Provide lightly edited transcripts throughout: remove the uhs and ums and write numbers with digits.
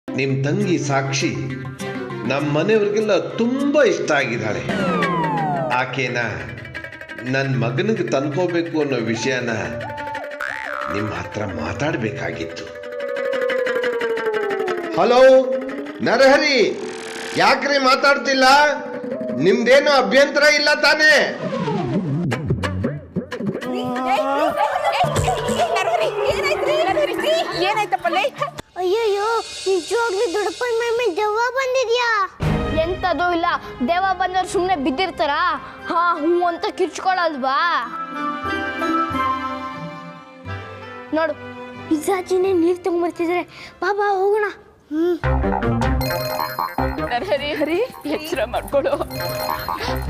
ನಿಮ್ ತಂಗಿ ಸಾಕ್ಷಿ ನಮ್ಮ ಮನೆಯವ್ರಿಗೆಲ್ಲ ತುಂಬಾ ಇಷ್ಟ ಆಗಿದ್ದಾಳೆ. ಆಕೆನ ನನ್ನ ಮಗನಿಗೆ ತಂದ್ಕೋಬೇಕು ಅನ್ನೋ ವಿಷಯನ ನಿಮ್ಮ ಹತ್ರ ಮಾತಾಡಬೇಕಾಗಿತ್ತು. ಹಲೋ ನರಹರಿ, ಯಾಕ್ರಿ ಮಾತಾಡ್ತಿಲ್ಲ? ನಿಮ್ದೇನು ಅಭ್ಯಂತರ ಇಲ್ಲ ತಾನೇ? ಅಯ್ಯಯ್ಯೋ, ನಿಜವಾಗ್ಲೂ ದೊಡ್ಡಪ್ಪನ ಮೇಲೆ ದೆವ್ವ ಬಂದಿದ್ಯಾ? ಎಂತದೂ ಇಲ್ಲ, ದೆವ್ವ ಬಂದವ್ರು ಸುಮ್ಮನೆ ಬಿದ್ದಿರ್ತಾರ? ಹಾ ಹೂ ಅಂತ ಕಿರ್ಚ್ಕೊಳಲ್ವಾ? ನೋಡು, ಪಿಸಾಚಿನೇ ನೀರು ತಗೊಂಡ್ಬರ್ತಿದ್ರೆ. ಬಾಬಾ ಹೋಗೋಣ. ನರಹರಿ ಹರಿ ಎಚ್ಚರ ಮಾಡ್ಕೊಡು.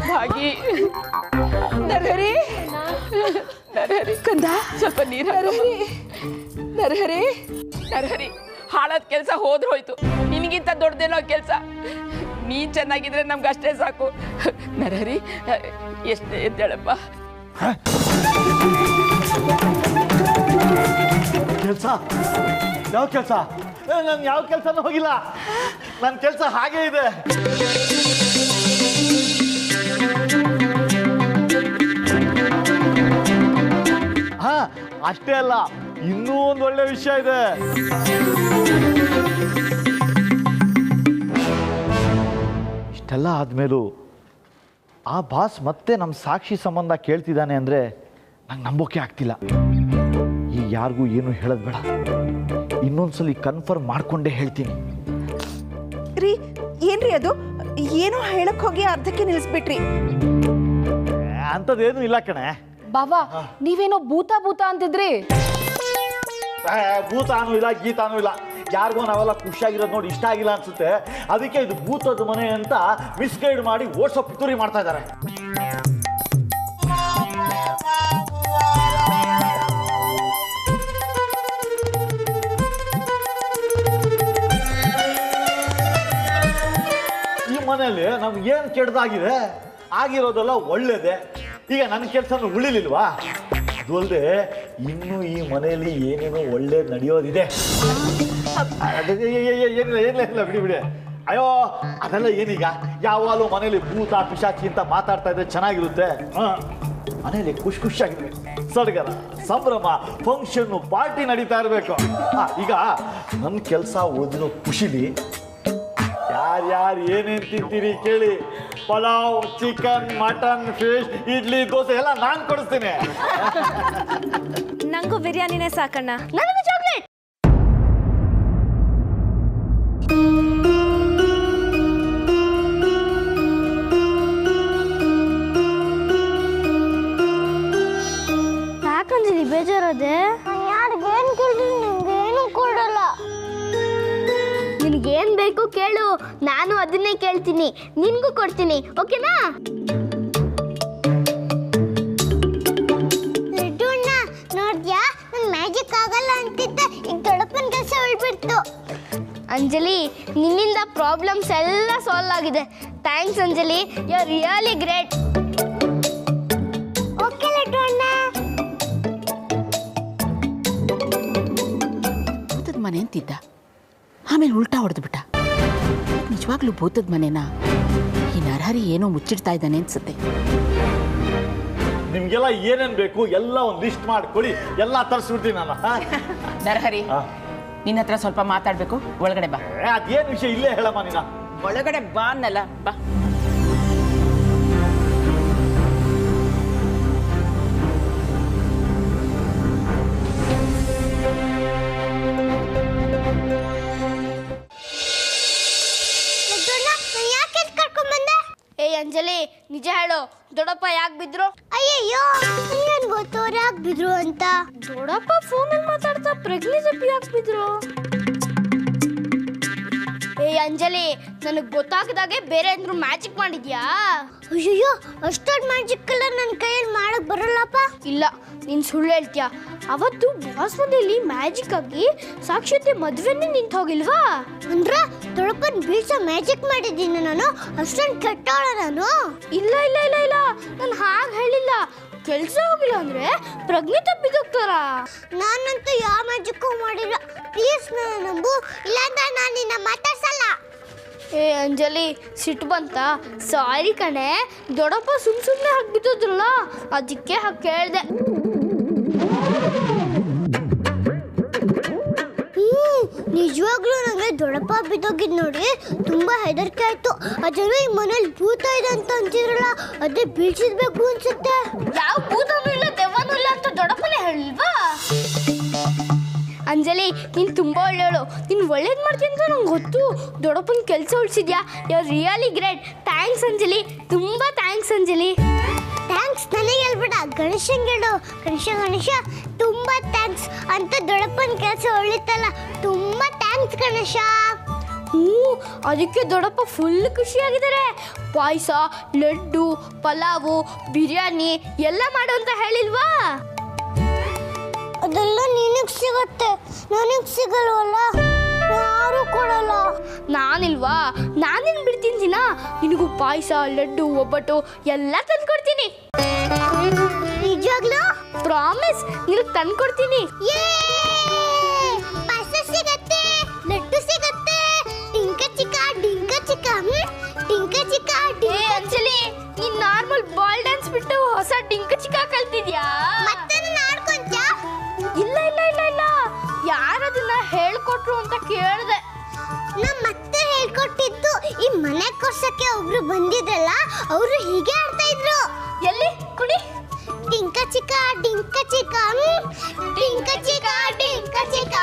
ಹಾಗೆ ನರಹರಿ ನರಹರಿ ಕಂದ ಸ್ವಲ್ಪ ನೀರು. ನರಹರಿ ನರಹರಿ ಹಾಳಾದ ಕೆಲಸ ಹೋಯ್ತು. ನಿನಗಿಂತ ದೊಡ್ಡದೇನೋ ಕೆಲಸ. ನೀನ್ ಚೆನ್ನಾಗಿದ್ರೆ ನಮ್ಗೆ ಅಷ್ಟೇ ಸಾಕು. ನರಹರಿ ಎಷ್ಟೇ ಎದ್ದೇಳಪ್ಪ. ಕೆಲಸ? ಯಾವ ಕೆಲಸ? ನಾನು ಯಾವ ಕೆಲಸನೂ ಹೋಗಿಲ್ಲ. ನನ್ನ ಕೆಲಸ ಹಾಗೇ ಇದೆ. ಹಾ, ಅಷ್ಟೇ ಅಲ್ಲ, ಇನ್ನೂ ಒಂದು ಒಳ್ಳೆ ವಿಷಯ ಇದೆ. ಇಷ್ಟೆಲ್ಲ ಆದ್ಮೇಲೂ ಆ ಬಾಸ್ ಮತ್ತೆ ನಮ್ಮ ಸಾಕ್ಷಿ ಸಂಬಂಧ ಕೇಳ್ತಿದ್ದಾನೆ ಅಂದ್ರೆ ನಂಗೆ ನಂಬೋಕೆ ಆಗ್ತಿಲ್ಲ. ಈಗ ಯಾರಿಗೂ ಏನು ಹೇಳೋದು ಬೇಡ. ಇನ್ನೊಂದ್ಸಲಿ ಕನ್ಫರ್ಮ್ ಮಾಡ್ಕೊಂಡೇ ಹೇಳ್ತೀನಿ. ರೀ, ಏನ್ರಿ ಅದು? ಏನೋ ಹೇಳಕ್ ಹೋಗಿ ಅರ್ಧಕ್ಕೆ ನಿಲ್ಲಿಸ್ಬಿಟ್ರಿ. ಅಂಥದ್ದೇನು ಇಲ್ಲ ಕಣೆ. ಬಾಬಾ, ನೀವೇನೋ ಭೂತ ಅಂತಿದ್ರಿ. ಭೂತಾನು ಇಲ್ಲ, ಗೀತಾನು ಇಲ್ಲ. ಯಾರಿಗೂ ನಾವೆಲ್ಲ ಖುಷಿಯಾಗಿರೋದು ನೋಡಿ ಇಷ್ಟ ಆಗಿಲ್ಲ ಅನ್ಸುತ್ತೆ. ಅದಕ್ಕೆ ಇದು ಭೂತದ ಮನೆ ಅಂತ ಮಿಸ್ಗೈಡ್ ಮಾಡಿ ಓಡಿಸೋ ಪಿತೂರಿ ಮಾಡ್ತಾ ಇದ್ದಾರೆ. ಈ ಮನೆಯಲ್ಲಿ ನಮ್ಗೆ ಏನು ಕೆಟ್ಟದಾಗಿದೆ? ಆಗಿರೋದೆಲ್ಲ ಒಳ್ಳೇದೆ. ಈಗ ನನ್ನ ಕೆಲಸನೂ ಉಳಿಲಿಲ್ವಾ? ಅದು ಅಲ್ಲದೆ ಇನ್ನೂ ಈ ಮನೆಯಲ್ಲಿ ಏನೇನೋ ಒಳ್ಳೇದು ನಡೆಯೋದಿದೆ. ಏನಿಲ್ಲ ಬಿಡಿ. ಅಯ್ಯೋ, ಅದೆಲ್ಲ ಏನೀಗ? ಯಾವಾಗಲೂ ಮನೇಲಿ ಭೂತ ಪಿಶಾಚಿ ಅಂತ ಮಾತಾಡ್ತಾ ಇದ್ರೆ ಚೆನ್ನಾಗಿರುತ್ತೆ. ಮನೇಲಿ ಖುಷಿಯಾಗಿರ್ಬೇಕು. ಸಡಗರ, ಸಂಭ್ರಮ, ಫಂಕ್ಷನ್ನು, ಪಾರ್ಟಿ ನಡೀತಾ ಇರಬೇಕು. ಈಗ ನನ್ನ ಕೆಲಸ ಓದಿರೋ ಖುಷಿಲಿ ಯಾರ್ಯಾರು ಏನೇನು ತಿಂತೀರಿ ಕೇಳಿ. Pulao, chicken, mutton, fish, idli, dosa ಎಲ್ಲ ನಾನು ಕೊಡಿಸ್ತೀನಿ. ನಂಗೂ ಬಿರಿಯಾನಿನೇ ಸಾಕಣ್ಣ. ನನಗೂ ಚಾಕ್ಲೇಟ್. ಯಾಕಂದ್ರೆ ಬೇಜಾರದೆ? ಯಾರಿಗೇನು ಕೇಳಿದ್ರು ನಿಮ್ಗೇನು ಕೊಡಲ್ಲ. ನಿನಗೇನ್ ಬೇಕು ಕೇಳು, ನಾನು ಅದನ್ನೇ ಕೇಳ್ತೀನಿ, ನಿನ್ಗೂ ಕೊಡ್ತೀನಿ. ಓಕೆನಾ? ನೋಡ್ದ್ಯಾ, ನನ್ ಮ್ಯಾಜಿಕ್ ಆಗಲ್ಲ ಅಂತಿದ್ದ, ಈಗ ದೊಡ್ಡಪ್ಪನ ಕೆಲಸ ಉಳ್ಬಿಡ್ತು. ಅಂಜಲಿ, ನಿನ್ನಿಂದ ಪ್ರಾಬ್ಲಮ್ಸ್ ಎಲ್ಲ ಸಾಲ್ವ್ ಆಗಿದೆ. Thanks Anjali, you are really great. Okay Laddu ಅಣ್ಣ. ಭೂತದ ಮನೆ ಅಂತಿದ್ದ, ಆಮೇಲೆ ಉಲ್ಟಾ ಹೊಡೆದ್ಬಿಟ್ಟ. ನಿಜವಾಗ್ಲೂ ಭೂತದ ಮನೆನಾ? ಈ ನರಹರಿ ಏನೋ ಮುಚ್ಚಿಡ್ತಾ ಇದ್ದಾನೆ ಅನ್ಸುತ್ತೆ. ನಿಮ್ಗೆಲ್ಲ ಏನೇನ್ ಬೇಕು ಎಲ್ಲ ಒಂದು ಲಿಸ್ಟ್ ಮಾಡ್ಕೊಳ್ಳಿ, ಎಲ್ಲ ತರಿಸ್ಬಿಡ್ತೀನಿ ನಾನು. ನರಹರಿ, ನಿನ್ನ ಹತ್ರ ಸ್ವಲ್ಪ ಮಾತಾಡ್ಬೇಕು. ಒಳಗಡೆ ಬಾ. ಅದೇನ್ ವಿಷಯ ಇಲ್ಲೇ ಹೇಳಮ್ಮ ನೀನ. ಒಳಗಡೆ ಬಾ ಅನ್ನಲ್ಲ, ಬಾ. ಏ ಅಂಜಲಿ, ನಿಜ ಹೇಳು, ದೊಡ್ಡಪ್ಪ ಯಾಕೆ ಬಿದ್ರು? ಅಯ್ಯಯ್ಯೋ, ಏನ್ ಗೊತ್ತು ಅವ್ರು ಯಾಕೆ ಬಿದ್ರು ಅಂತ? ದೊಡ್ಡಪ್ಪ ಫೋನಲ್ಲಿ ಮಾತಾಡ್ತಾ ಪ್ರೆಗ್ನೆನ್ಸಿ ಯಾಕೆ ಬಿದ್ರು? ಏ ಅಂಜಲಿ, ನನಗೆ ಗೊತ್ತಾಗದಾಗೆ ಬೇರೆ ಏನಾದ್ರು ಮ್ಯಾಜಿಕ್ ಮಾಡಿದ್ಯಾ? ಅಯ್ಯಯ್ಯೋ, ಅಷ್ಟೊಂದು ಮ್ಯಾಜಿಕ್ ಎಲ್ಲ ನನ್ನ ಕೈಯಲ್ಲಿ ಮಾಡಕ್ ಬರಲ್ಲಪ್ಪ. ಇಲ್ಲ, ನೀನು ಸುಳ್ಳು ಹೇಳ್ತೀಯಾ. ಅವತ್ತು ಬಾಸ್ ಮನೆಯಲ್ಲಿ ಮ್ಯಾಜಿಕ್ ಆಗಿ ಸಾಕ್ಷಾತ್ ಮದುವೆನೇ ನಿಂತು ಹೋಗಿಲ್ವಾ? ಅಂದ್ರೆ ದೊಡ್ಡಪ್ಪನ ಬೀಳ್ಸೋ ಮ್ಯಾಜಿಕ್ ಮಾಡಿದ್ದೀನಿ ನಾನು. ಅಷ್ಟೊಂದು ಕೆಟ್ಟವಳ ನಾನು? ಇಲ್ಲ ಇಲ್ಲ ಇಲ್ಲ ಇಲ್ಲ, ನಾನು ಹಾಗೆ ಹೇಳಿಲ್ಲ. ಕೆಲಸ ಹೋಗಿಲ್ಲ ಅಂದ್ರೆ ಪ್ರಜ್ಞೆ ತಪ್ಪಿದೋಗ್ತಾರ. ನಾನಂತೂ ಯಾವ ಮ್ಯಾಜಿಕ್ಕೂ ಮಾಡಿಲ್ಲ. ಪ್ಲೀಸ್ ನನ್ನ ನಂಬು, ಇಲ್ಲಾಂದ್ರೆ ನಾನು ನಿನ್ನ ಮಾತಾಡ್ಸಲ್ಲ. ಏ ಅಂಜಲಿ, ಸಿಟ್ಟು ಬಂತ? ಸಾರಿ ಕಣೆ, ದೊಡ್ಡಪ್ಪ ಸುಮ್ಮನೆ ಹಾಕ್ಬಿಟ್ಟಿದ್ರಲ್ಲ, ಅದಕ್ಕೆ ಹಾಗೆ ಕೇಳಿದೆ. ನಿಜವಾಗ್ಲೂ ನನಗೆ ದೊಡ್ಡಪ್ಪ ಬಿದ್ದೋಗಿದ್ ನೋಡಿ ತುಂಬಾ ಹೆದರಿಕೆ ಆಯ್ತು. ಅದರ ಈ ಮನೇಲಿ ಭೂತ ಇದೆ ಅಂತ ಅಂತಿದ್ರಲ್ಲ, ಅದೇ ಬೀಳ್ಸಿದ್ಬೇಕು ಅನ್ಸುತ್ತೆ. ಯಾವ ಭೂತನೂ ಇಲ್ಲ, ದೆವ್ವನೂ ಇಲ್ಲ ಅಂತ ದೊಡ್ಡಪ್ಪನೇ ಹೇಳಿಲ್ವಾ? ಅಂಜಲಿ, ನೀನು ತುಂಬ ಒಳ್ಳೆಯವಳು. ನೀನು ಒಳ್ಳೇದು ಮಾಡ್ತೀನಿ ಅಂತ ನಂಗೆ ಗೊತ್ತು. ದೊಡ್ಡಪ್ಪನ ಕೆಲಸ ಉಳಿಸಿದ್ಯಾ. You are really great. Thanks Anjali, ತುಂಬ ಥ್ಯಾಂಕ್ಸ್ ಅಂಜಲಿ. ಥ್ಯಾಂಕ್ಸ್ ನನಗೆ ಹೇಳ್ಬಿಡ, ಗಣೇಶಂಗೆ ಹೇಳು. ಗಣೇಶ ತುಂಬ ಥ್ಯಾಂಕ್ಸ್ ಅಂತ ದೊಡ್ಡಪ್ಪನ ಕೆಲಸ ಉಳಿತಲ್ಲ. ತುಂಬ ಥ್ಯಾಂಕ್ಸ್ ಗಣೇಶ. ಅದಕ್ಕೆ ದೊಡ್ಡಪ್ಪ ಫುಲ್ ಖುಷಿಯಾಗಿದ್ದಾರೆ. ಪಾಯಸ, ಲಡ್ಡು, ಪಲಾವು, ಬಿರಿಯಾನಿ ಎಲ್ಲ ಮಾಡು ಅಂತ ಹೇಳಿಲ್ವಾ? ಅದೆಲ್ಲ ನಿನಗೆ ಸಿಗುತ್ತೆ, ನನಗೆ ಸಿಗಲ್ವಲ್ಲ, ಯಾರು ಕೊಡಲ್ಲ. ನಾನಿಲ್ವಾ? ನಾನೇನು ಬಿಡ್ತೀನಿ ದಿನ? ನಿನಗೂ ಪಾಯಸ, ಲಡ್ಡು, ಒಬ್ಬಟ್ಟು ಎಲ್ಲ ತಂದ್ಕೊಡ್ತೀನಿ. ನಿಜವಾಗ್ಲೂ? ಪ್ರಾಮಿಸ್, ನಿನಗೆ ತಂದ್ಕೊಡ್ತೀನಿ. ಪಾಯಸ ಸಿಗತ್ತೆ, ಲಡ್ಡು ಸಿಗತ್ತೆ, ಟಿಂಕ ಚಿಕ್ಕ ಡಿಂಕ ಚಿಕ್ಕ ಟಿಂಕ ಚಿಕ್ಕ. ಏ ಅಂಜಲಿ, ನೀನ್ ನಾರ್ಮಲ್ ಬಾಲ್ ಡ್ಯಾನ್ಸ್ ಬಿಟ್ಟು ಹೊಸ ಡಿಂಕ ಚಿಕ್ಕ ಕಲ್ತಿದ್ಯಾ? ಮತ್ತೆ ಆಡ್ಕೊಂತ? ಇಲ್ಲ ಇಲ್ಲ ಇಲ್ಲ ಇಲ್ಲ, ಯಾರದನ್ನ ಹೇಳ್ಕೊಟ್ರು ಅಂತ ಕೇಳಿದೆ. ನಮ್ಮ ಮತ್ತೆ ಹೇಳ್ಕೊಟ್ಟಿದ್ದು. ಈ ಮನೆ ಕೊರ್ಸಕ್ಕೆ ಒಬ್ರು ಬಂದಿದ್ರಲ್ಲ, ಅವರು ಹೀಗೆ ಆಡ್ತಾ ಇದ್ರು. ಎಲ್ಲಿ ಕುಡಿ? ಟಿಂಕ ಚಿಕ್ಕ ಡಿಂಕ ಚಿಕ್ಕ ಟಿಂಕ ಚಿಕ್ಕ ಡಿಂಕ ಚಿಕ್ಕ.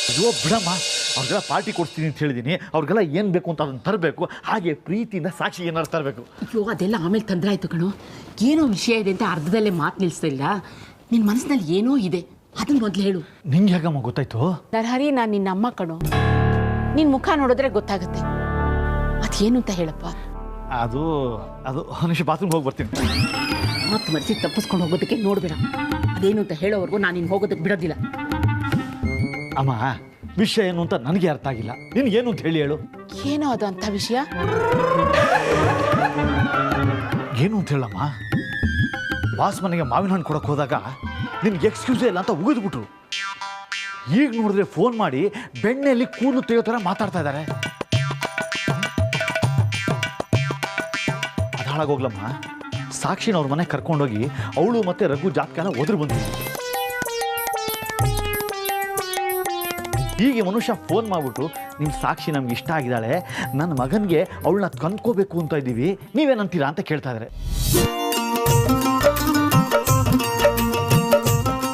ಅಯ್ಯೋ ಬಿಡಮ್ಮ, ಅವ್ರಿಗೆಲ್ಲ ಪಾರ್ಟಿ ಕೊಡ್ತೀನಿ ಅಂತ ಹೇಳಿದ್ದೀನಿ. ಅವ್ರಿಗೆಲ್ಲ ಏನು ಬೇಕು ಅಂತ ಅದನ್ನು ತರಬೇಕು. ಹಾಗೆ ಪ್ರೀತಿಯಿಂದ ಸಾಕ್ಷಿ ಏನಾದ್ರು ತರಬೇಕು. ಅಯ್ಯೋ, ಅದೆಲ್ಲ ಆಮೇಲೆ ತಂದ್ರಾಯ್ತು ಕಣೋ. ಏನೋ ವಿಷಯ ಇದೆ ಅಂತ ಅರ್ಧದಲ್ಲೇ ಮಾತು ನಿಲ್ಲಿಸ್ತಾ ಇಲ್ಲ. ನಿನ್ನ ಮನಸ್ಸಿನಲ್ಲಿ ಏನೋ ಇದೆ, ಅದನ್ನ ಮೊದಲು ಹೇಳು. ನಿಂಗೆ ಹೇಗಮ್ಮ ಗೊತ್ತಾಯ್ತು? ನರಹರಿ, ನಾನು ನಿನ್ನ ಅಮ್ಮ ಕಣೋ. ನಿನ್ನ ಮುಖ ನೋಡಿದ್ರೆ ಗೊತ್ತಾಗುತ್ತೆ. ಅದೇನು ಅಂತ ಹೇಳಪ್ಪ. ಅದು ನಿಮಿಷ ಬಾತ್ರೂಮ್ಗೆ ಹೋಗಿ ಬರ್ತೀನಿ. ಮತ್ತೆ ಮನಸ್ಸಿಗೆ ತಪ್ಪಿಸ್ಕೊಂಡು ಹೋಗೋದಕ್ಕೆ ನೋಡ್ಬೇಡ. ಅದೇನು ಅಂತ ಹೇಳೋವರೆಗೂ ನಾನು ನಿನ್ನ ಹೋಗೋದಕ್ಕೆ ಬಿಡೋದಿಲ್ಲ. ಅಮ್ಮ, ವಿಷಯ ಏನು ಅಂತ ನನಗೆ ಅರ್ಥ ಆಗಿಲ್ಲ. ನಿನ್ಗೇನು ಅಂತ ಹೇಳಿ ಹೇಳು. ಏನೋ ಅದು ಅಂಥ ವಿಷಯ? ಏನು ಅಂತ ಹೇಳಮ್ಮ? ಬಾಸ್ ಮನೆಗೆ ಮಾವಿನ ಹಣ್ಣು ಕೊಡಕ್ಕೆ ಹೋದಾಗ ನಿನ್ಗೆ ಎಕ್ಸ್ಕ್ಯೂಸೇ ಇಲ್ಲ ಅಂತ ಉಗಿದ್ಬಿಟ್ರು. ಈಗ ನೋಡಿದ್ರೆ ಫೋನ್ ಮಾಡಿ ಬೆಣ್ಣೆಯಲ್ಲಿ ಕೂದಲು ತೆಗೆಯೋ ಥರ ಮಾತಾಡ್ತಾ ಇದ್ದಾರೆ. ಅದು ಹಾಳಾಗೋಗ್ಲಮ್ಮ. ಸಾಕ್ಷಿನ ಅವ್ರ ಮನೆಗೆ ಕರ್ಕೊಂಡೋಗಿ ಅವಳು ಮತ್ತೆ ರಘು ಜಾತಕನ ಒದ್ರು ಬಂದಿದ್ರು. ಹೀಗೆ ಮನುಷ್ಯ ಫೋನ್ ಮಾಡಿಬಿಟ್ಟು, ನಿಮ್ಮ ಸಾಕ್ಷಿ ನಮ್ಗೆ ಇಷ್ಟ ಆಗಿದ್ದಾಳೆ, ನನ್ನ ಮಗನಿಗೆ ಅವಳನ್ನ ಕಂದ್ಕೋಬೇಕು ಅಂತ ಇದ್ದೀವಿ, ನೀವೇನಂತೀರಾ ಅಂತ ಕೇಳ್ತಾ ಇದ್ದಾರೆ.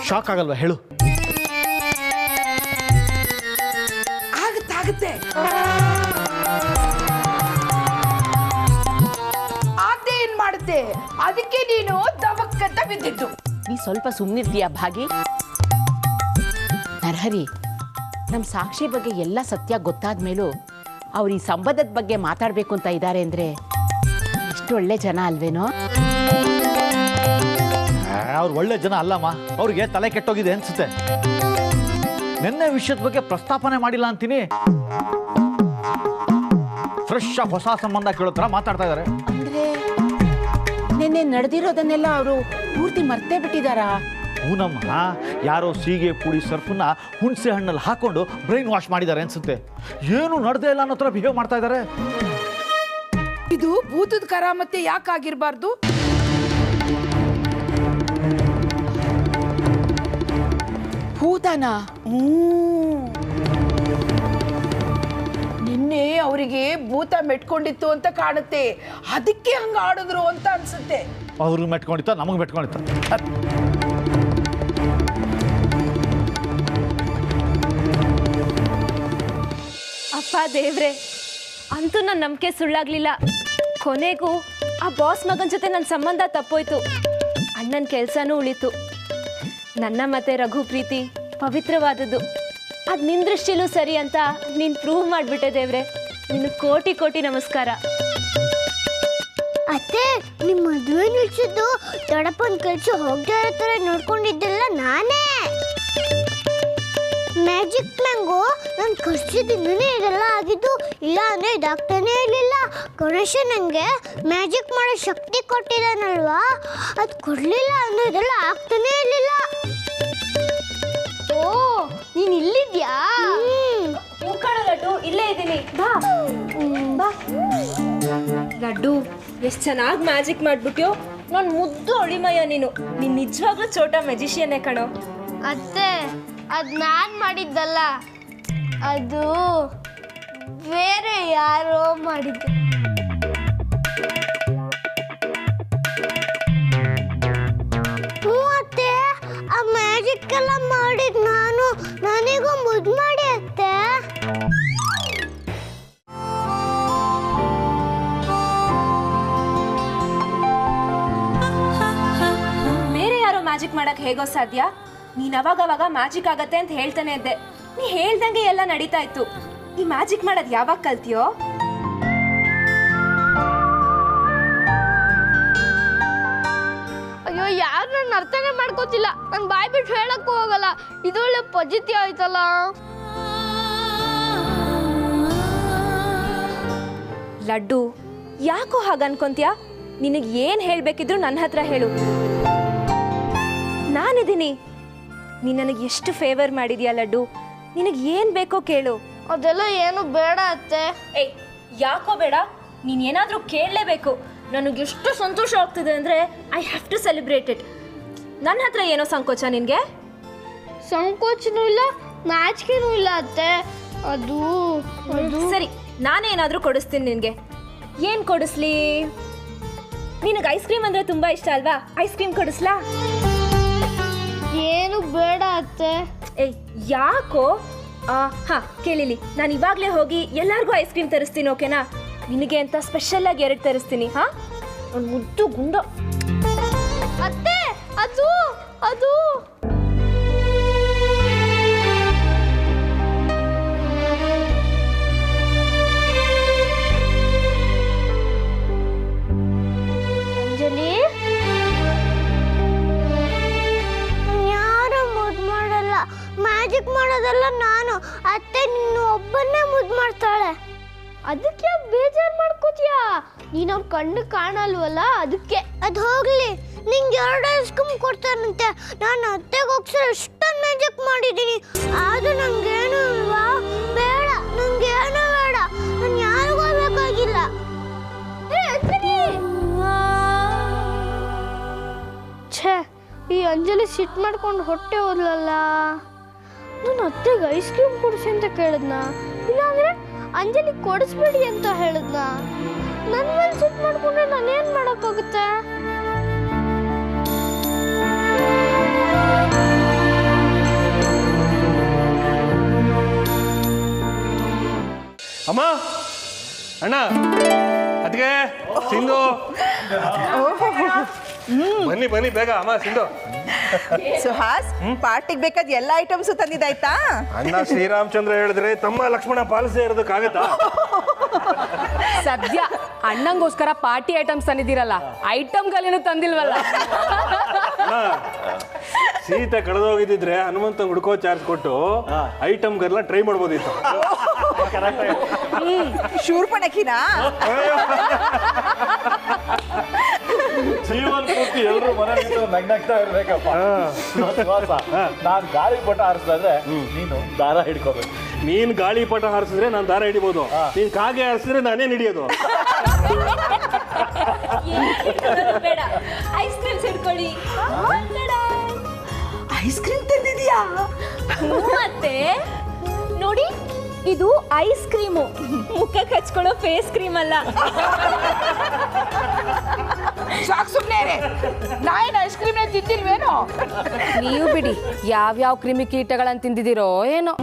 ಶಾಕ್ ಆಗಲ್ವಾ ಹೇಳು? ಆಗುತ್ತೆ. ಅದೇನ್ ಮಾಡುತ್ತೆ? ಅದಕ್ಕೆ ನೀನು ದಬಕ್ಕಂತ ಬಿದ್ದಿದ್ದು. ನೀ ಸ್ವಲ್ಪ ಸುಮ್ಮನಿರ್ತೀಯ ಭಾಗಿ? ನರಹರಿ, ನಮ್ಮ ಸಾಕ್ಷಿ ಬಗ್ಗೆ ಎಲ್ಲ ಸತ್ಯ ಗೊತ್ತಾದ ಮೇಲೂ ಅವ್ರು ಈ ಸಂಬಂಧದ ಬಗ್ಗೆ ಮಾತಾಡಬೇಕು ಅಂತ ಇದ್ದಾರೆ ಅಂದರೆ ಎಷ್ಟು ಒಳ್ಳೆ ಜನ ಅಲ್ವೇನೋ? ಅವ್ರು ಒಳ್ಳೆ ಜನ ಅಲ್ಲಮ್ಮ, ಅವ್ರಿಗೆ ತಲೆ ಕೆಟ್ಟೋಗಿದೆ ಅನ್ಸುತ್ತೆ. ನಿನ್ನೆ ವಿಷಯದ ಬಗ್ಗೆ ಪ್ರಸ್ತಾಪನೆ ಮಾಡಿಲ್ಲ ಅಂತೀನಿ. ಫ್ರೆಶ್ ಆಗಿ ಹೊಸ ಸಂಬಂಧ ಕೇಳೋ ಥರ ಮಾತಾಡ್ತಾ ಇದ್ದಾರೆ. ಅಂದರೆ ನಿನ್ನೆ ನಡೆದಿರೋದನ್ನೆಲ್ಲ ಅವರು ಪೂರ್ತಿ ಮರ್ತೇ ಬಿಟ್ಟಿದ್ದಾರಾ? ಹೂನಮ್ಮ, ಯಾರೋ ಸೀಗೆ ಪುಡಿ ಸರ್ಫನ್ನ ಹುಣಸೆ ಹಣ್ಣಲ್ಲಿ ಹಾಕೊಂಡು ಬ್ರೈನ್ ವಾಶ್ ಮಾಡಿದ್ದಾರೆ ಅನ್ಸುತ್ತೆ. ಏನು ನಡೆದೇ ಇಲ್ಲ ಅನ್ನೋ ಥರ ಬಿಹೇವ್ ಮಾಡ್ತಾ ಇದ್ದಾರೆ. ಇದು ಭೂತದ ಕರಾಮತ್ತೆ ಯಾಕಾಗಿರ್ಬಾರ್ದು? ಭೂತನ? ನಿನ್ನೆ ಅವರಿಗೆ ಭೂತ ಮೆಟ್ಕೊಂಡಿತ್ತು ಅಂತ ಕಾಣುತ್ತೆ, ಅದಕ್ಕೆ ಹಂಗ ಆಡಿದ್ರು ಅಂತ ಅನ್ಸುತ್ತೆ. ಅವ್ರಿಗೆ ಮೆಟ್ಕೊಂಡಿತ್ತ, ನಮಗೆ ಮೆಟ್ಕೊಂಡಿತ್ತ. ಅಪ್ಪ ದೇವ್ರೆ, ಅಂತೂ ನನ್ನ ನಂಬಿಕೆ ಸುಳ್ಳಾಗ್ಲಿಲ್ಲ. ಕೊನೆಗೂ ಆ ಬಾಸ್ ಮಗನ ಜೊತೆ ನನ್ನ ಸಂಬಂಧ ತಪ್ಪೋಯ್ತು. ಅಣ್ಣನ ಕೆಲಸನೂ ಉಳಿತು. ನನ್ನ ಮತ್ತೆ ರಘು ಪ್ರೀತಿ ಪವಿತ್ರವಾದದ್ದು. ಅದು ನಿನ್ನ ದೃಷ್ಟಿಲೂ ಸರಿ ಅಂತ ನೀನು ಪ್ರೂವ್ ಮಾಡಿಬಿಟ್ಟೆ ದೇವ್ರೆ. ನಿನ್ನ ಕೋಟಿ ಕೋಟಿ ನಮಸ್ಕಾರ. ಅತ್ತೆ, ನಿಮ್ಮ ಮದುವೆ ನಿಲ್ಸಿದ್ದು ದೊಡ್ಡಪ್ಪನ ಕೆಲಸ ಹೋಗದೆ ಇರೋ ಥರ ನೋಡ್ಕೊಂಡಿದ್ದೆಲ್ಲ ನಾನೇ. ಮ್ಯಾಜಿಕ್ ಮ್ಯಾಂಗೋ ನಾನು ಖರ್ಚಿದಿಂದನೇ ಇದೆಲ್ಲ ಆಗಿದ್ದು, ಇಲ್ಲ ಅಂದರೆ ಇದಾಗ್ತಾನೇ ಇರಲಿಲ್ಲ. ಗಣೇಶ ನನಗೆ ಮ್ಯಾಜಿಕ್ ಮಾಡೋ ಶಕ್ತಿ ಕೊಟ್ಟಿದ್ದಾನಲ್ವಾ, ಅದು ಕೊಡಲಿಲ್ಲ ಅಂದರೆ ಇದೆಲ್ಲ ಆಗ್ತಾನೇ ಇರಲಿಲ್ಲ. ಓ, ನೀನು ಇಲ್ಲಿದ್ಯಾ? ಲಡ್ಡು ಇಲ್ಲೇ ಇದ್ದೀನಿ, ಬಾ ಬಾ. ಲಡ್ಡು ಎಷ್ಟು ಚೆನ್ನಾಗಿ ಮ್ಯಾಜಿಕ್ ಮಾಡ್ಬಿಟ್ಯೋ. ನಾನು ಮುದ್ದು ಅಳಿಮಯ್ಯ ನೀನು ನಿಜವಾಗ್ಲೂ ಚೋಟಾ ಮ್ಯಾಜಿಷಿಯನ್ನೇ ಕಣೋ. ಅತ್ತೆ, ಅದು ನಾನು ಮಾಡಿದ್ದಲ್ಲ, ಅದು ಬೇರೆ ಯಾರೋ ಮಾಡಿದ್ದು. ಅತ್ತೆ, ಆ ಮ್ಯಾಜಿಕ್ ಎಲ್ಲ ಮಾಡಿದ್ ನಾನು, ನನಗೂ ಮುದ್ದು ಮಾಡಿ ಅತ್ತೆ. ಬೇರೆ ಯಾರೋ ಮ್ಯಾಜಿಕ್ ಮಾಡಕ್ ಹೇಗೋ ಸಾಧ್ಯ? ನೀನ್ ಅವಾಗವಾಗ ಮ್ಯಾಜಿಕ್ ಆಗತ್ತೆ ಅಂತ ಹೇಳ್ತಾನೆ ಇದ್ದೆ, ನೀ ಹೇಳ್ದಂಗೆ ಎಲ್ಲ ನಡೀತಾ ಇತ್ತು. ಈ ಮ್ಯಾಜಿಕ್ ಮಾಡೋದು ಯಾವಾಗ ಕಲ್ತಿಯೋ? ಅಯ್ಯೋ, ಯಾರು ನನ್ನ ಅರ್ಥನೇ ಮಾಡ್ಕೋತಿಲ್ಲ. ನಾನು ಬಾಯ್ ಬಿಟ್ಟು ಹೇಳಕ್ಕೂ ಹೋಗಲ್ಲ. ಇದೊಳ್ಳೆ ಪಜಿತಿ ಆಯ್ತಲ್ಲ. ಲಡ್ಡು, ಯಾಕೋ ಹಾಗ ಅನ್ಕೊಂತೀಯ? ನಿನಗೆ ಏನು ಹೇಳಬೇಕಿದ್ರು ನನ್ನ ಹತ್ರ ಹೇಳು, ನಾನಿದ್ದೀನಿ. ನೀನು ನನಗೆ ಎಷ್ಟು ಫೇವರ್ ಮಾಡಿದ್ಯಾ ಲಡ್ಡು. ನಿನಗೆ ಏನು ಬೇಕೋ ಕೇಳು. ಅದೆಲ್ಲ ಏನು ಬೇಡ ಅತ್ತೆ. ಏಯ್, ಯಾಕೋ ಬೇಡ? ನೀನು ಏನಾದರೂ ಕೇಳಲೇಬೇಕು. ನನಗೆ ಎಷ್ಟು ಸಂತೋಷ ಆಗ್ತಿದೆ ಅಂದರೆ I have to celebrate it. ನನ್ನ ಹತ್ರ ಏನೋ ಸಂಕೋಚ ನಿನಗೆ? ಸಂಕೋಚನೂ ಇಲ್ಲ, ನಾಚಿಕೆನೂ ಇಲ್ಲ ಅತ್ತೆ. ಅದು ಸರಿ, ನಾನೇನಾದರೂ ಕೊಡಿಸ್ತೀನಿ ನಿನಗೆ. ಏನು ಕೊಡಿಸ್ಲಿ? ನಿನಗೆ ಐಸ್ ಕ್ರೀಮ್ ಅಂದರೆ ತುಂಬ ಇಷ್ಟ ಅಲ್ವಾ? ಐಸ್ ಕ್ರೀಮ್ ಕೊಡಿಸ್ಲಾ? ಏನು ಬೇಡ ಅತ್ತೆ. ಏಯ್, ಯಾಕೋ? ಹಾಂ, ಕೇಳಿಲಿ, ನಾನು ಇವಾಗಲೇ ಹೋಗಿ ಎಲ್ಲರಿಗೂ ಐಸ್ ಕ್ರೀಮ್ ತರಿಸ್ತೀನಿ, ಓಕೆನಾ? ನಿನಗೆ ಅಂತ ಸ್ಪೆಷಲಾಗಿ 2 ತರಿಸ್ತೀನಿ. ಹಾಂ, ಒಂದು ಮುದ್ದು ಗುಂಡ. ಅತ್ತೆ, ಅದು ಅದು ಅಂಜಲಿ, ಯಾರು ಮುದ್ದು ಮಾಡಲ್ಲ, ಮ್ಯಾಜಿಕ್ ಮಾಡೋದಲ್ಲ ನಾನು. ಅತ್ತೆ ನಿನ್ನ ಒಬ್ಬನ್ನೇ ಮುದ್ದು ಮಾಡ್ತಾಳೆ. ಅದಕ್ಕೆ ಬೇಜಾರು ಮಾಡ್ಕೋತೀಯಾ? ನೀನು ಅವ್ರ ಕಣ್ಣು ಕಾಣಲ್ವಲ್ಲ, ಅದಕ್ಕೆ. ಅದು ಹೋಗ್ಲಿ, ನಿಂಗೆ 2 ಐಸ್ ಕ್ರೀಮ್ ಕೊಡ್ತಾರಂತೆ. ನಾನು ಅತ್ತೆಗೆ ಹೋಗ್ಸೋ ಎಷ್ಟೊಂದು ಮ್ಯಾಜಿಕ್ ಮಾಡಿದ್ದೀನಿ, ಆದರೂ ನಂಗೇನು ಇಲ್ವಾ? ಬೇಡ, ನಂಗೇನು ಬೇಡ, ನಾನು ಯಾರಿಗೂ ಬೇಕಾಗಿಲ್ಲ. ಛೇ, ಈ ಅಂಜಲಿ ಸಿಟ್ಟು ಮಾಡ್ಕೊಂಡು ಹೊಟ್ಟೆ ಹೋದ್ಲಲ್ಲ. ನಾನು ಅತ್ತೆಗೆ ಐಸ್ ಕ್ರೀಮ್ ಕೊಡಿಸಿ ಅಂತ ಕೇಳಿದ್ನ, ಇಲ್ಲಾಂದ್ರೆ ಅಂಜಲಿ ಕೊಡಿಸ್ಬೇಡಿ ಅಂತ ಹೇಳಿದ್ನ. ನನ್ನ ಮೇಲೆ ಸಿಟ್ಟು ಮಾಡ್ಕೊಂಡ್ರೆ ನಾನೇನು ಮಾಡೋಕ್ಕಾಗುತ್ತೆ? ಅಮ್ಮ, ಅಣ್ಣ, ಅದಕ್ಕೆ ಸಿಂಧು, ಬನ್ನಿ ಬನ್ನಿ ಬೇಗ. ಅಮ್ಮ, ಸಿಂಧು. ಸುಹಾಸ್, ಪಾರ್ಟಿಗೆ ಬೇಕಾದ ಎಲ್ಲ ಐಟಮ್ಸು ತಂದಿದ್ದಾಯ್ತಾ? ಅಣ್ಣ ಶ್ರೀರಾಮಚಂದ್ರ ಹೇಳಿದ್ರೆ ತಮ್ಮ ಲಕ್ಷ್ಮಣ ಪಾಲಿಸೇ ಇರೋದಕ್ಕಾಗತ್ತಾ? ಸದ್ಯ ಅಣ್ಣಂಗೋಸ್ಕರ ಪಾರ್ಟಿ ಐಟಮ್ಸ್ ತಂದಿದ್ದೀರಲ್ಲ, ಐಟಮ್ಗಳೇನು ತಂದಿಲ್ವಲ್ಲ? ಸೀತೆ ಕಳೆದೋಗಿದ್ದಿದ್ರೆ ಹನುಮಂತ ಹುಡ್ಕೋ ಚಾರ್ಜ್ ಕೊಟ್ಟು ಐಟಮ್ಗೆಲ್ಲ ಟ್ರೈ ಮಾಡ್ಬೋದಿತ್ತು. ಶೂರ್ಪಣಕಿನಾ? ಜೀವನ ಪೂರ್ತಿ ಎಲ್ಲರೂ ಮನೆ ನಗ್ನಗ್ತಾ ಇರ್ಬೇಕಪ್ಪ. ನಾನು ಗಾಳಿ ಪಟ ಹಾರಿಸಿದ್ರೆ ನೀನು ದಾರ ಹಿಡ್ಕೋಬೇಕು. ನೀನ್ ಗಾಳಿ ಪಟ ಹಾರಿಸಿದ್ರೆ ನಾನು ದಾರ ಹಿಡಿಬೋದು, ನೀನ್ ಕಾಗೆ ಹಾರಿಸಿದ್ರೆ ನಾನೇನ್ ಹಿಡಿಯೋದು? ಬೇಡ, ಐಸ್ ಕ್ರೀಮ್ ಹಿಡ್ಕೊಳ್ಳಿ. ಐಸ್ ಕ್ರೀಮ್ ತಂದಿದ್ಯಾ? ಮತ್ತೆ ನೋಡಿ, ಇದು ಐಸ್ ಕ್ರೀಮು, ಮುಖಕ್ಕೆ ಹಚ್ಕೊಳ್ಳೋ ಫೇಸ್ ಕ್ರೀಮ್ ಅಲ್ಲ. ಸಾಕು, ಸುಮ್ಮನೆ ನಾಯೇನು ಐಸ್ ಕ್ರೀಮ್ನೇ ತಿಂದಿಲ್ವೇನೋ? ನೀವು ಬಿಡಿ, ಯಾವ್ಯಾವ ಕ್ರಿಮಿಕೀಟಗಳನ್ನು ತಿಂದಿದ್ದೀರೋ ಏನೋ.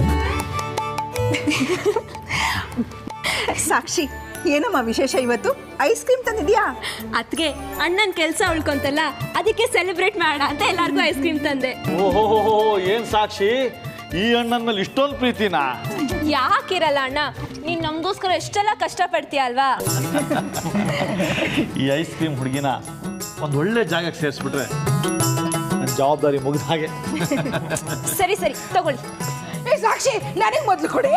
ಸಾಕ್ಷಿ, ಏನಮ್ಮ ವಿಶೇಷ ಇವತ್ತು? ಐಸ್ ಕ್ರೀಮ್ ತಂದಿದ್ಯಾ? ಅದಕ್ಕೆ ಅಣ್ಣನ ಕೆಲಸ ಉಳ್ಕೊಂತಲ್ಲ, ಅದಕ್ಕೆ ಸೆಲೆಬ್ರೇಟ್ ಮಾಡೋಣ ಅಂತ ಎಲ್ಲರಿಗೂ ಐಸ್ ಕ್ರೀಮ್ ತಂದೆ. ಓಹೋ, ಏನ್ ಸಾಕ್ಷಿ, ಈ ಅಣ್ಣನ ಮೇಲೆ ಇಷ್ಟೊಂದು ಪ್ರೀತಿನಾ? ಯಾಕಿರಲ್ಲ ಅಣ್ಣ, ನೀನ್ ನಮಗೋಸ್ಕರ ಎಷ್ಟೆಲ್ಲ ಕಷ್ಟಪಡ್ತೀಯ ಅಲ್ವಾ? ಈ ಐಸ್ ಕ್ರೀಮ್ ಹುಡುಗಿನ ಒಂದು ಒಳ್ಳೆ ಜಾಗಕ್ಕೆ ಸೇರಿಸ್ಬಿಟ್ರೆ ನನ್ನ ಜವಾಬ್ದಾರಿ ಮುಗಿದ ಹಾಗೆ. ಸರಿ ಸರಿ, ತಗೊಳ್ಳಿ. ಸಾಕ್ಷಿ ನನಗೆ ಮೊದಲು ಕೊಡಿ.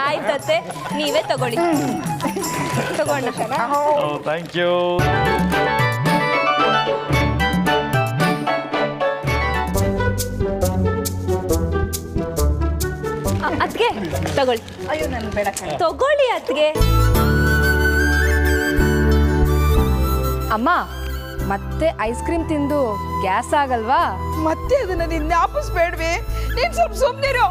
ಆಯ್ತತ್ತೆ, ನೀವೇ ತಗೊಳ್ಳಿ. ತಗೊಂಡ ಥ್ಯಾಂಕ್ ಯು. ಅದ್ಗೆ ತಗೊಳ್ಳಿ. ಅಯ್ಯೋ ನನ್ ಬೇಡ ಕಣೆ. ತಗೊಳ್ಳಿ ಅದ್ಗೆ. ಅಮ್ಮ ಮತ್ತೆ ಐಸ್ ಕ್ರೀಮ್ ತಿಂದು ಗ್ಯಾಸ್ ಆಗಲ್ವಾ? ಮತ್ತೆ ಅದನ್ನ ನೀನ್ ಜ್ಞಾಪಿಸ್ಬೇಡ್ವಿ. ನೀನ್ ಸ್ವಲ್ಪ ಸುಮ್ನಿರು.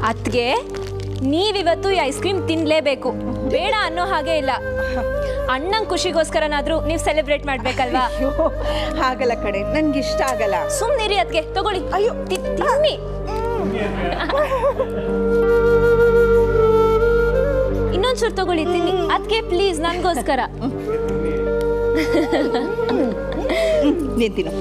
ಅದ್ಗೆ ನೀವಿವತ್ತು ಈ ಐಸ್ ಕ್ರೀಮ್ ತಿನ್ಲೇಬೇಕು, ಬೇಡ ಅನ್ನೋ ಹಾಗೆ ಇಲ್ಲ. ಅಣ್ಣಂಗ್ ಖುಷಿಗೋಸ್ಕರನಾದ್ರೂ ನೀವು ಸೆಲೆಬ್ರೇಟ್ ಮಾಡ್ಬೇಕಲ್ವಾ? ಅಯ್ಯೋ ಆಗಲ್ಲ ಕಡೆ, ನನ್ಗೆ ಇಷ್ಟ ಆಗಲ್ಲ. ಸುಮ್ನಿರಿ ಅದ್ಗೆ, ತಗೊಳ್ಳಿ. ಅಯ್ಯೋ ತಿನ್ನಿ. ಇನ್ನೊಂದ್ಚೂರು ತಗೊಳ್ಳಿ, ತಿನ್ನಿ ಅದ್ಗೆ ಪ್ಲೀಸ್, ನನ್ಗೋಸ್ಕರ. ನೀನ್ ತಿನ್ನು.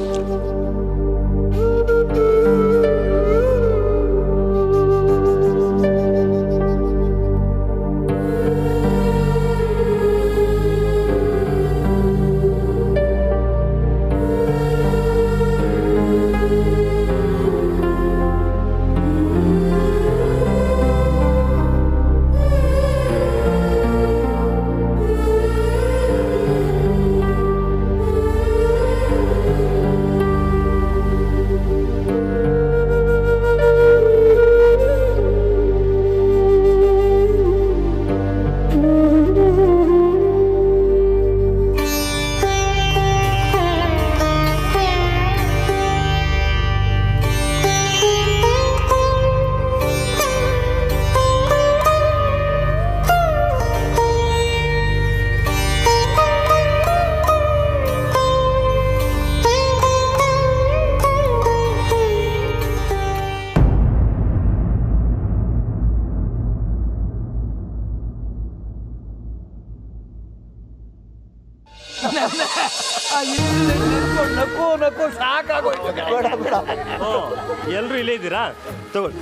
ಎಲ್ರು ಇಲ್ಲೇ ಇದ್ದೀರಾ?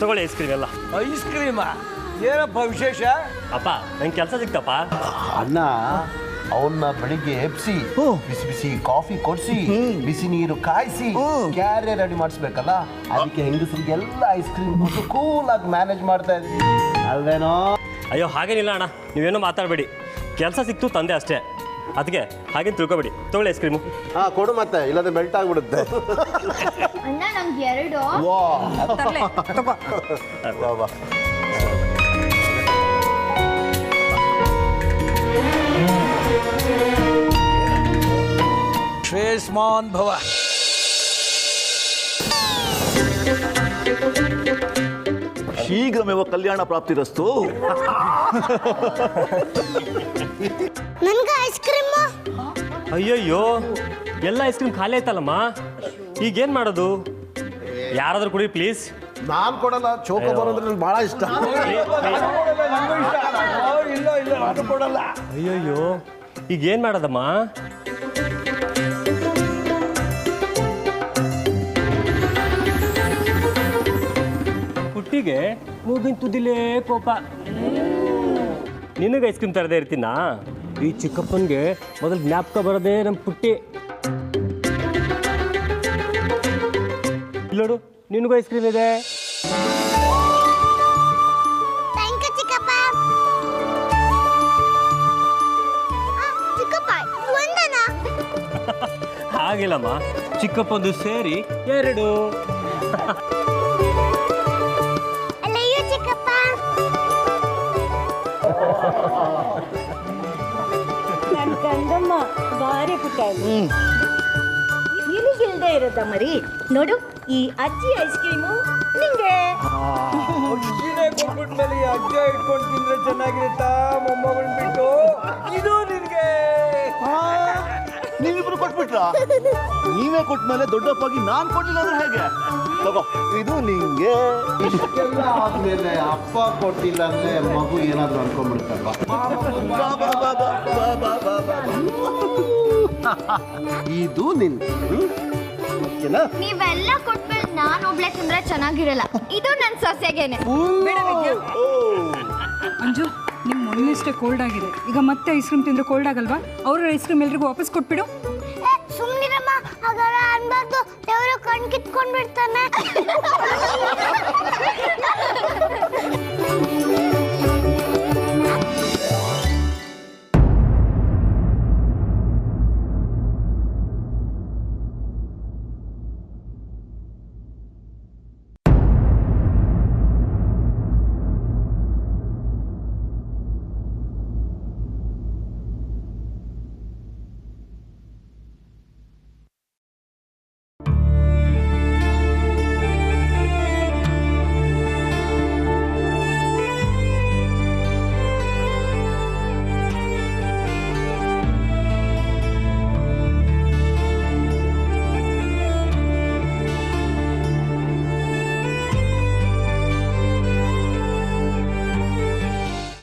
ತಗೊಳ್ಳಿ ಐಸ್ ಕ್ರೀಮ್ ಎಲ್ಲ. ಐಸ್ ಕ್ರೀಮಾ? ಏನಪ್ಪ ವಿಶೇಷ? ಅಪ್ಪ ನಂಗೆ ಕೆಲಸ ಸಿಕ್ತಪ್ಪ. ಅಣ್ಣ ಅವನ್ನ ಬೆಳಿಗ್ಗೆ ಎಬ್ಸಿ ಬಿಸಿ ಬಿಸಿ ಕಾಫಿ ಕೊಡ್ಸಿ ಬಿಸಿ ನೀರು ಕಾಯಿಸಿ ಕ್ಯಾರಿಯರ್ ರೆಡಿ ಮಾಡಿಸ್ಬೇಕಲ್ಲ, ಅದಕ್ಕೆ ಹೆಂಗಸರಿಗೆಲ್ಲ ಐಸ್ ಕ್ರೀಮ್ ಕೊಟ್ಟು ಕೂಲ್ ಆಗಿ ಮ್ಯಾನೇಜ್ ಮಾಡ್ತಾ ಇದ್ವಿ ಅಲ್ವೇನೋ? ಅಯ್ಯೋ ಹಾಗೇನಿಲ್ಲ ಅಣ್ಣ, ನೀವೇನೋ ಮಾತಾಡಬೇಡಿ. ಕೆಲಸ ಸಿಕ್ತು ತಂದೆ ಅಷ್ಟೇ, ಅದಕ್ಕೆ ಹಾಗೇನು ತಿಳ್ಕೊಬೇಡಿ. ತಗೊಳ್ಳಿ ಐಸ್ ಕ್ರೀಮು. ಹಾ ಕೊಡು, ಮತ್ತೆ ಇಲ್ಲದೆ ಮೆಲ್ಟ್ ಆಗ್ಬಿಡುತ್ತೆ. ಅಣ್ಣ ನಮ್ಗೆ 2. ವಾ ಶ್ರೇಷ್ಮಾನ್ ಭವ. ಶೀಘ್ರಮೇವ ಕಲ್ಯಾಣ ಪ್ರಾಪ್ತಿರಸ್ತು. ನನ್ಗೆ ಐಸ್ ಕ್ರೀಮ್. ಅಯ್ಯಯ್ಯೋ, ಎಲ್ಲ ಐಸ್ ಕ್ರೀಮ್ ಖಾಲಿ ಆಯ್ತಲ್ಲಮ್ಮ, ಈಗೇನು ಮಾಡೋದು? ಯಾರಾದ್ರೂ ಕುಡಿ ಪ್ಲೀಸ್. ನಾನ್ ಕೊಡಲ್ಲ, ಚೋಕೋ ಬರೋದ್ರೆ ನನ್ಗೆ ಬಹಳ ಇಷ್ಟ. ಇಲ್ಲ ನಾನು ಕೊಡಲ್ಲ. ಅಯ್ಯಯ್ಯೋ, ಈಗೇನು ಮಾಡೋದಮ್ಮ? ಪುಟ್ಟಿಗೆ ಮೂಗಿನ ತುದಿಲೇ ಕೋಪ. ನಿನಗೆ ಐಸ್ ಕ್ರೀಮ್ ತರದೇ ಇರ್ತೀನಾ? ಈ ಚಿಕ್ಕಪ್ಪನಿಗೆ ಮೊದಲು ಜ್ಞಾಪಕ ಬರೋದೇ ನಮ್ಮ ಪುಟ್ಟಿ. ಇಲ್ಲೋಡು, ನಿನಗೂ ಐಸ್ ಕ್ರೀಮ್ ಇದೆ. ಹಾಗಿಲ್ಲಮ್ಮ, ಚಿಕ್ಕಪ್ಪಂದು ಸೇರಿ 2. ನನ್ನ ಕಂದಮ್ಮ ಭಾರಿ ಪುಟ್ಟ ನಿನಗಿಲ್ದೇ ಇರೋದ ಮರಿ. ನೋಡು, ಈ ಅಜ್ಜಿ ಐಸ್ ಕ್ರೀಮು ನಿಂಗೆ. ಅಜ್ಜಿನೇ ಕೊಟ್ಬಿಟ್ಮೇಲೆ ಈ ಅಜ್ಜ ಇಟ್ಕೊಂಡು ತಿಂದ್ರೆ ಚೆನ್ನಾಗಿರುತ್ತಾ? ಮೊಮ್ಮಗಳನ್ನ ಬಿಟ್ಟು ಇದು ನಿನ್ಗೆ. ನೀವಿಬ್ರು ಕೊಟ್ಬಿಟ್ರ? ನೀವೇ ಕೊಟ್ಮೇಲೆ ದೊಡ್ಡಪ್ಪಾಗಿ ನಾನ್ ಕೊಡ್ಲಿಲ್ಲ ಅಂದ್ರೆ ಹೇಗೆ? ತಗೋ, ಇದು ನಿಂಗೆ. ಇಷ್ಟೆಲ್ಲ ಆದ್ಮೇಲೆ ಅಪ್ಪ ಕೊಟ್ಟಿಲ್ಲ ಅಂದ್ರೆ ಮಗು ಏನಾದ್ರು ಅನ್ಕೊಂಡ್ಬಿಡ್ತಲ್ವಾ? ಇದು ನಿನ್ ನೀವೆಲ್ಲ ಕೊಟ್ಮೇಲೆ ನಾನು ಒಬ್ಳೆ ತಿಂದ್ರೆ ಚೆನ್ನಾಗಿರಲ್ಲ. ಇದು ನನ್ನ ಸೊಸೆಗೇನೆ. ಅಂಜು, ನಿಮ್ ಮೊನ್ನೆಷ್ಟೇ ಕೋಲ್ಡ್ ಆಗಿದೆ, ಈಗ ಮತ್ತೆ ಐಸ್ ಕ್ರೀಮ್ ತಿಂದ್ರೆ ಕೋಲ್ಡ್ ಆಗಲ್ವಾ? ಅವ್ರ ಐಸ್ ಕ್ರೀಮ್ ಎಲ್ರಿಗೂ ವಾಪಸ್ ಕೊಟ್ಬಿಡು. ಸುಮ್ಮನಿರಮ್ಮ, ಹಾಗಾದ್ರೆ ಅನ್ಬಾರ್ದು, ದೇವರು ಕಣ್ ಕಿತ್ಕೊಂಡ್ ಬಿಡ್ತಾನೆ.